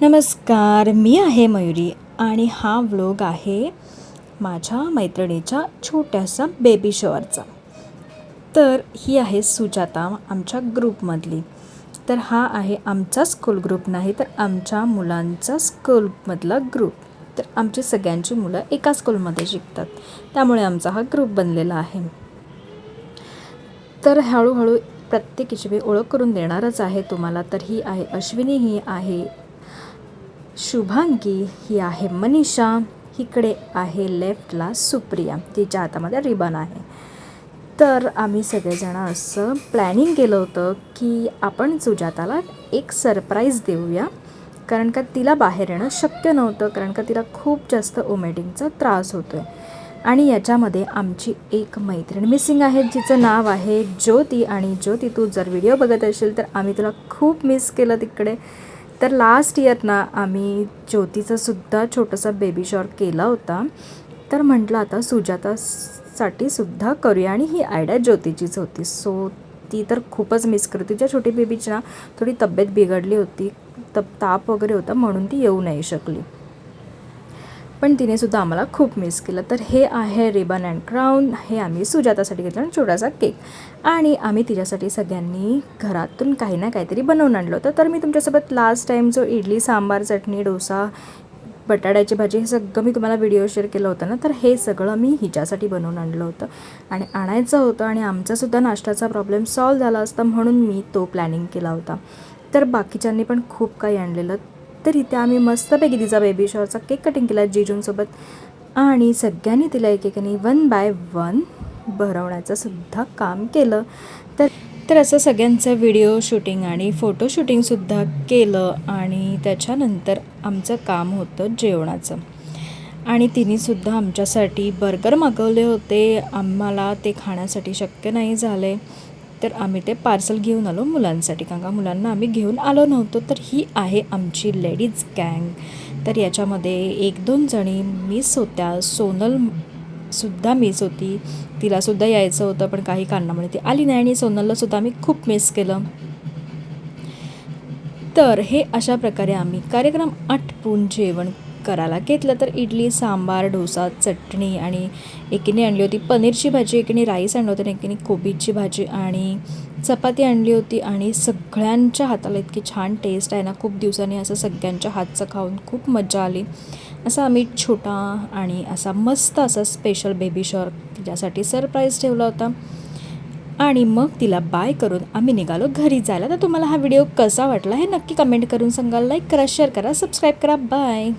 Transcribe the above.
नमस्कार, मी आहे मयुरी आणि हा व्लॉग आहे माझ्या मैत्रिणीच्या छोट्याशा बेबी शॉवरचा. तर ही आहे सुजाता आमच्या ग्रुपमधली. तर हा आहे आमचा स्कूल ग्रुप नाही तर आमच्या मुलांचा स्कूलमधला ग्रुप. तर आमची सगळ्यांची मुलं एका स्कूलमध्ये शिकतात, त्यामुळे आमचा हा ग्रुप बनलेला आहे. तर हळूहळू प्रत्येकीची मी ओळख करून देणारच आहे तुम्हाला. तर ही आहे अश्विनी, ही आहे शुभांगी, ही आहे मनीषा, इकडे आहे लेफ्टला सुप्रिया, तिच्या हातामध्ये रिबन आहे. तर आम्ही सगळेजण असं प्लॅनिंग केलं होतं की आपण सुजाताला एक सरप्राईज देऊया, कारण का तिला बाहेर येणं शक्य नव्हतं, कारण का तिला खूप जास्त वॉमिटिंगचा त्रास होतो आहे. आणि याच्यामध्ये आमची एक मैत्रीण मिसिंग आहे, जिचं नाव आहे ज्योती. आणि ज्योती, तू जर व्हिडिओ बघत असेल तर आम्ही तुला खूप मिस केलं तिकडे. तर लास्ट इयर ना आम्ही ज्योतीचं सुद्धा छोटंसं बेबी शॉवर केला होता. तर म्हटलं आता सुजातासाठी सुद्धा करूया, आणि ही आयडिया ज्योतीचीच होती. सो ती तर खूपच मिस करते. तिच्या छोटी बेबीची ना थोडी तब्येत बिघडली होती, ताप वगैरे होता, म्हणून ती येऊ नाही शकली. पण तिनेसुद्धा आम्हाला खूप मिस केलं. तर हे आहे रिबन अँड क्राऊन. हे आम्ही सुजातासाठी घेतलं आणि छोटासा केक. आणि आम्ही तिच्यासाठी सगळ्यांनी घरातून काही ना काहीतरी बनवून आणलं होतं. तर मी तुमच्यासोबत लास्ट टाईम जो इडली सांबार चटणी डोसा बटाट्याची भाजी हे सगळं मी तुम्हाला व्हिडिओ शेअर केलं होतं ना, तर हे सगळं मी हिच्यासाठी बनवून आणलं होतं आणि आणायचं होतं. आणि आमचासुद्धा नाश्त्याचा प्रॉब्लेम सॉल्व झाला असता, म्हणून मी तो प्लॅनिंग केला होता. तर बाकीच्यांनी पण खूप काही आणलेलं. तर इथे आम्ही मस्तपैकी तिचा बेबी शॉवरचा केक कटिंग केला जीजूंसोबत, आणि सगळ्यांनी तिला एकेकाने 1 बाय 1 भरवण्याचं सुद्धा काम केलं. तर असं सगळ्यांचं व्हिडिओ शूटिंग आणि फोटो शूटिंगसुद्धा केलं. आणि त्याच्यानंतर आमचं काम होतं जेवणाचं. आणि तिनेसुद्धा आमच्यासाठी बर्गर मागवले होते. आम्हाला ते खाण्यासाठी शक्य नाही झाले, तर आम्ही ते पार्सल घेऊन आलो मुलांसाठी, कारण का मुलांना आम्ही घेऊन आलो नव्हतो. तर ही आहे आमची लेडीज गँग. तर याच्यामध्ये 1-2 जणी मिस होत्या. सोनलसुद्धा मिस होती, तिलासुद्धा यायचं होतं, पण काही कारणामुळे ती आली नाही. आणि सोनललासुद्धा आम्ही खूप मिस केलं. तर हे अशा प्रकारे आम्ही कार्यक्रम आटपून जेवण करायला घेतलं. तर इडली सांबार डोसा चटणी, आणि एकीने आणली होती पनीरची भाजी, एकीने राईस आणलं होतं, आणि एकीने कोबीची भाजी आणि चपाती आणली होती. आणि सगळ्यांच्या हाताला इतकी छान टेस्ट आहे ना, खूप दिवसांनी असं सगळ्यांच्या हातचं खाऊन खूप मजा आली. असा आम्ही छोटा आणि असा मस्त असा स्पेशल बेबी शॉवर तिच्यासाठी सरप्राईज ठेवला होता. आणि मग तिला बाय करून आम्ही निघालो घरी जायला. तर तुम्हाला हा व्हिडिओ कसा वाटला हे नक्की कमेंट करून सांगा. लाईक करा, शेअर करा, सबस्क्राईब करा. बाय.